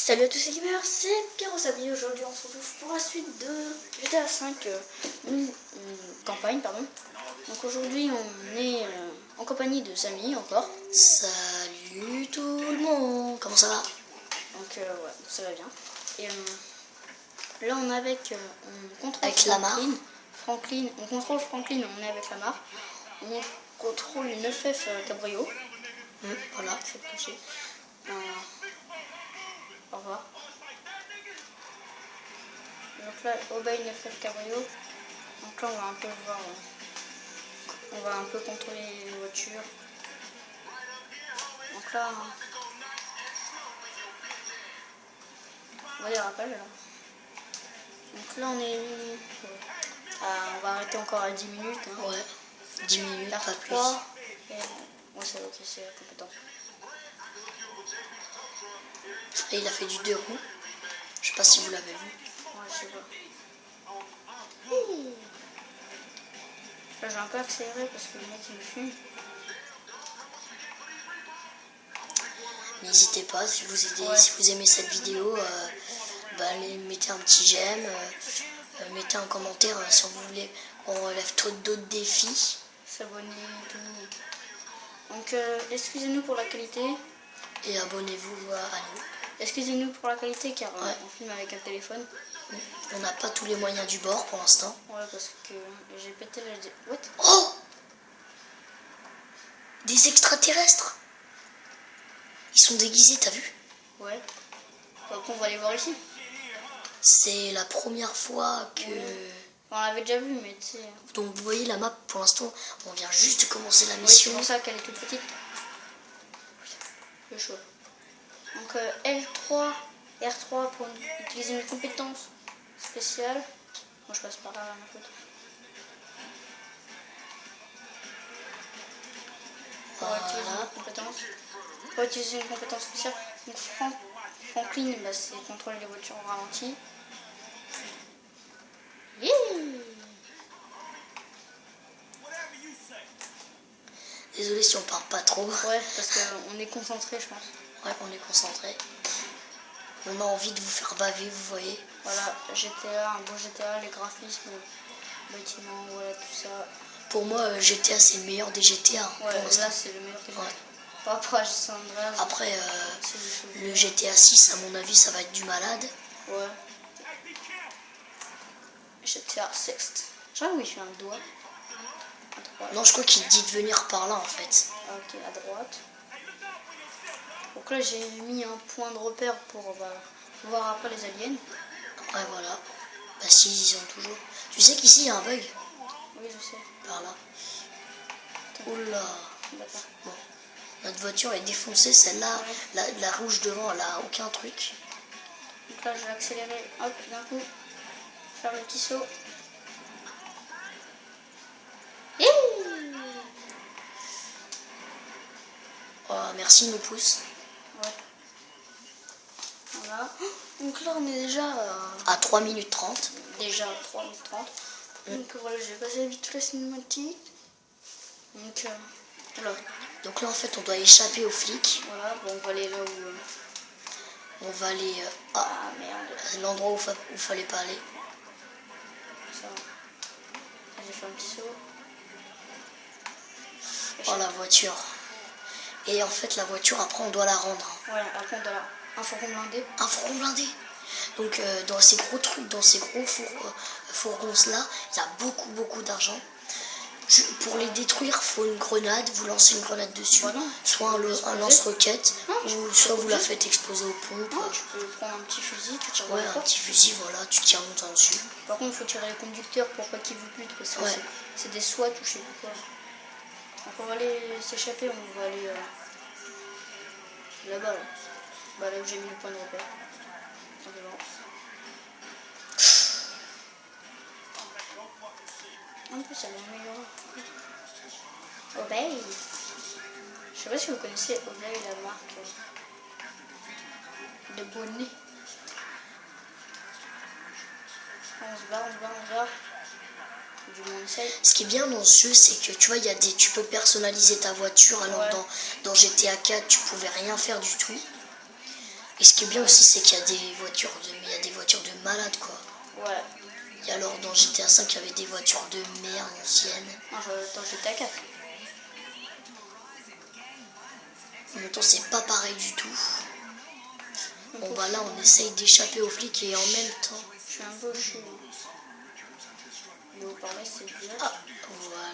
Salut à tous les gamers, c'est Pyrosabi. Aujourd'hui on se retrouve pour la suite de GTA 5 une campagne pardon. Donc aujourd'hui on est en compagnie de Samy encore. Salut tout le monde, comment ça va? Donc ouais, ça va bien. Et là on est avec on contrôle avec Franklin, on contrôle Franklin, on est avec Lamar. On contrôle une 9F Cabrio. Voilà, c'est caché. Au revoir. Donc là, Obey 9F Cabrio. Donc là, on va un peu voir. On va un peu contrôler les voitures. Donc là, on va les rappels là. Donc là, on est. On va arrêter encore à 10 minutes. Hein. Ouais, 10 minutes, pas plus. Et... Ouais, c'est ok, c'est compétent. Et il a fait du 2 roues. Je sais pas si vous l'avez vu. Ouais, je sais pas. Là, j'ai un peu accéléré parce que le mec il me fume. N'hésitez pas, si vous aimez cette vidéo, mettez un petit j'aime, mettez un commentaire si vous voulez qu'on relève d'autres défis. S'abonner et tout. Donc, excusez-nous pour la qualité. Et abonnez-vous à nous. Excusez-nous pour la qualité car on filme avec un téléphone. On n'a pas tous les moyens du bord pour l'instant. Ouais, parce que j'ai pété la... What? Oh! Des extraterrestres! Ils sont déguisés, t'as vu? Ouais. Donc on va les voir ici. C'est la première fois que... On l'avait déjà vu, mais tu sais... Donc vous voyez la map, pour l'instant, on vient juste de commencer la Oui, mission. c'est pour ça qu'elle est toute petite. C'est chaud. Donc L3, R3 pour utiliser une compétence spéciale. Moi je passe par là, ma faute. Pour utiliser une compétence spéciale. Donc Franklin, c'est contrôler les voitures au ralenti. Désolé si on parle pas trop. Ouais, parce qu'on est concentré, je pense. Ouais, on est concentré. On a envie de vous faire baver, vous voyez. Voilà, GTA, un beau GTA, les graphismes, bâtiments, voilà, tout ça. Pour moi, GTA, c'est le meilleur des GTA. Ouais, là, c'est le meilleur des GTA. Ouais. Par rapport à GTA Andreas. Après, le GTA 6, à mon avis, ça va être du malade. Ouais. GTA 6. Je crois où il fait un doigt. Non, je crois qu'il dit de venir par là, en fait. Ok, à droite. Donc là, j'ai mis un point de repère pour voir après les aliens. Ouais, voilà. Bah si, ils ont toujours... Tu sais qu'ici, il y a un bug? Oui, je sais. Par là. Oula. D'accord. Bon. Notre voiture est défoncée, celle-là, la rouge devant, elle a aucun truc. Donc là, je vais accélérer, hop, d'un coup, faire le petit saut. Oh, merci, nos pouces. Ouais. Voilà. Donc là, on est déjà à 3 minutes 30. Déjà 3 minutes 30. Donc voilà, je vais passer vite toute la cinématique. Donc voilà. Donc là, en fait, on doit échapper aux flics. Voilà, bon, on va aller là où... On va aller Ah merde. l'endroit où fallait pas aller. Ça. J'ai fait un petit saut. Oh, la voiture. Et en fait, la voiture, après, on doit la rendre. Ouais, après, on doit un fourgon blindé. Un fourgon blindé. Donc, dans ces gros trucs, dans ces gros fourgons-là, il y a beaucoup d'argent. Pour les détruire, il faut une grenade. Vous lancez une grenade dessus. Voilà. Soit un lance-roquette, ou soit vous la faites exploser aux pompes. Non, tu peux prendre un petit fusil, tu tires un petit fusil, voilà, tu tires longtemps dessus. Par contre, il faut tirer les conducteurs pour pas qu'ils vous butent, parce que c'est des SWAT ou je sais pas quoi. Donc on va aller s'échapper, on va aller là-bas, là. Bah là où j'ai mis le point de repère. Un peu ça va améliorer. Obey. Je sais pas si vous connaissez Obey, la marque de bonnet. On se bat. Du moins, on essaye. Ce qui est bien dans ce jeu, c'est que tu vois, tu peux personnaliser ta voiture, alors dans GTA 4, tu pouvais rien faire du tout. Et ce qui est bien aussi, c'est qu'il y a des voitures de malades, quoi. Ouais. Et alors, dans GTA 5, il y avait des voitures de merde anciennes. Non, dans GTA 4. En même temps, c'est pas pareil du tout. Bon, bah là, on essaye d'échapper aux flics et en même temps... Je suis un peu chaud. Mais vous parlez, c'est bien. Ah, voilà.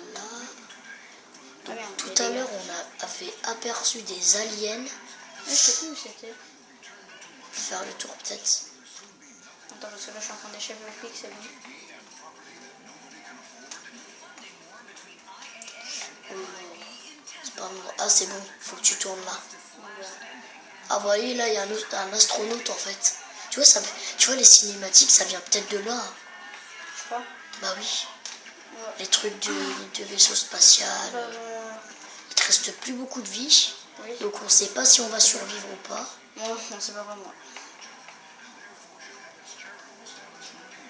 Ah, merde, Tout à l'heure, on avait aperçu des aliens. Je sais plus où c'était. Faire le tour, peut-être. Attends, parce que là, je suis en train d'échapper aux flics, c'est bon. C'est pas bon. Ah, c'est bon, faut que tu tournes là. Ouais. Ah, voyez, là, il y a un astronaute, en fait. Tu vois, tu vois, les cinématiques, ça vient peut-être de là. Je crois. Bah oui. Ouais. Les trucs de vaisseau spatial. Il te reste plus beaucoup de vie. Oui. Donc, on sait pas si on va survivre ou pas. Non, on sait pas vraiment.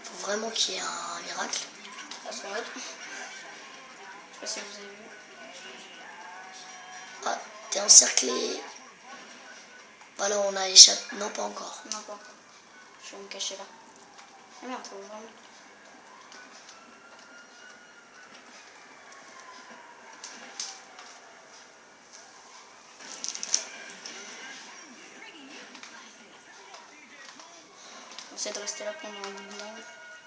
Faut vraiment qu'il y ait un miracle. Astronaute. Je sais pas si vous avez vu. Ah, t'es encerclé. Voilà, on a échappé. Non, pas encore. Non, pas encore. Je vais me cacher là. Ah merde, faut vraiment. On essaie de rester là pendant un moment.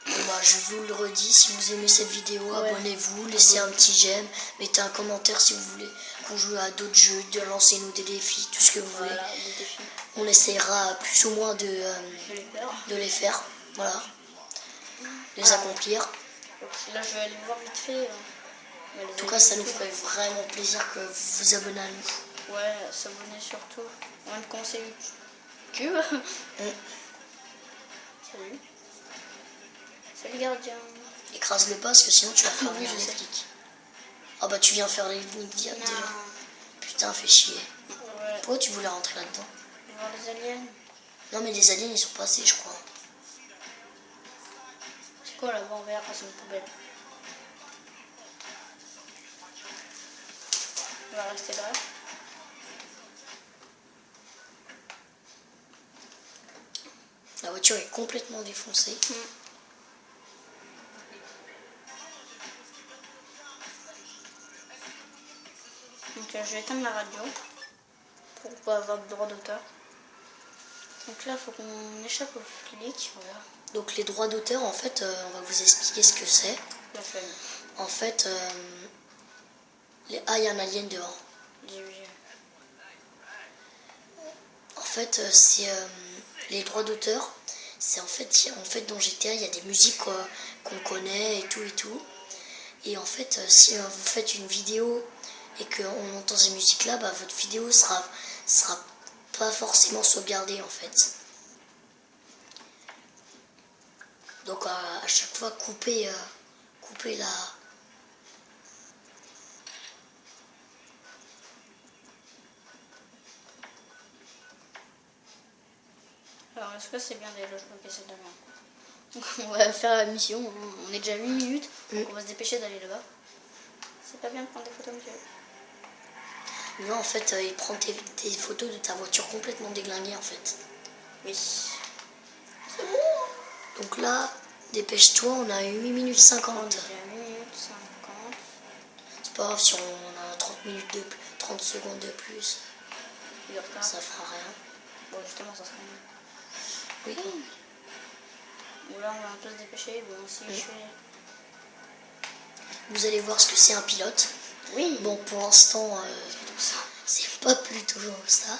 Bon, bah, je vous le redis, si vous aimez cette vidéo, Ouais. abonnez-vous, laissez un petit j'aime, mettez un commentaire si vous voulez qu'on joue à d'autres jeux, de lancer nous des défis, tout ce que vous voulez. Voilà, des défis. On essaiera plus ou moins Je vais les faire. de les faire, voilà, les accomplir. Donc, là, je vais aller voir vite fait. En tout cas, ça nous ferait vraiment plaisir que vous vous abonnez à nous. Ouais, s'abonner surtout. On de conseils YouTube. Salut. Salut gardien. Écrase-le pas, parce que sinon tu vas faire Oui, venir je les sais. flics. Ah bah tu viens faire les déjà. Non. Putain, fais chier. Ouais. Pourquoi tu voulais rentrer là-dedans? Voir les aliens. Non mais les aliens ils sont passés je crois. C'est quoi là-bas en vert? Ah, c'est une poubelle. On va rester là. La voiture est complètement défoncée. Donc je vais éteindre la radio pour pas avoir de droit d'auteur. Donc là, il faut qu'on échappe aux flics. Voilà. Donc les droits d'auteur, en fait, on va vous expliquer ce que c'est. La flemme. En fait, ah, il y a un alien dehors. J'ai vu. En fait, c'est les droits d'auteur. C'est en fait dans GTA, il y a des musiques qu'on connaît et tout et tout. Et en fait, si vous faites une vidéo et qu'on entend ces musiques-là, bah, votre vidéo sera pas forcément sauvegardée en fait. Donc à chaque fois, coupez la... Alors, est-ce que c'est bien des logements? Ok, c'est de la merde. Donc, on va faire la mission. On est déjà 8 minutes. Donc, on va se dépêcher d'aller là-bas. C'est pas bien de prendre des photos, monsieur. Non, en fait, il prend des photos de ta voiture complètement déglinguée, en fait. Oui. Donc là, dépêche-toi, on a 8 minutes 50. On est déjà à 8 minutes 50. C'est pas grave si on a 30 secondes de plus. De retard. Ça fera rien. Bon, justement, ça serait mieux. Oui. Bon, là, on va un peu se dépêcher. Bon, si je fais... Vous allez voir ce que c'est un pilote. Oui. Bon, pour l'instant, c'est pas plutôt ça.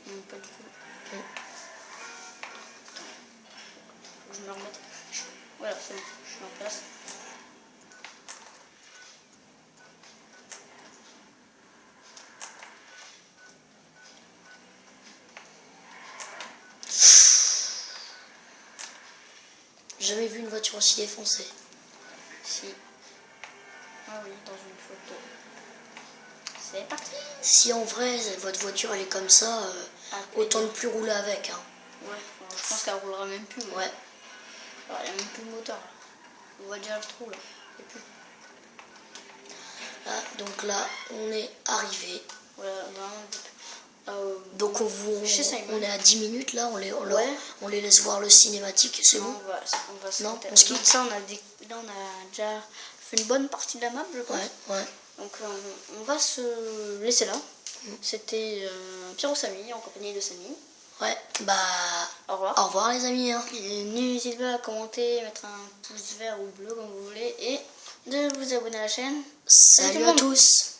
Non, pas du tout. Je me remets. Voilà, c'est bon. Je suis en place. Jamais vu une voiture aussi défoncée. Si. Ah oui, dans une photo. C'est parti. Si en vrai, votre voiture elle est comme ça, autant ne plus rouler avec. Hein. Ouais, je pense qu'elle roulera même plus. Moi. Ouais. Alors, elle a même plus de moteur. Là. On voit déjà le trou là. Et plus. Là, donc là, on est arrivé. Voilà, vraiment. Donc chez Simon. on est à 10 minutes là, Ouais. on les laisse voir le cinématique, c'est Non, bon. on va se Non, quitter. on se quitte. Donc ça, là, on a déjà fait une bonne partie de la map, je pense. Ouais. Donc on va se laisser là. C'était Pierrot Samy en compagnie de Samy. Ouais, bah Au revoir. au revoir les amis. Hein. Et n'hésitez pas à commenter, mettre un pouce vert ou bleu comme vous voulez et de vous abonner à la chaîne. Salut à tous.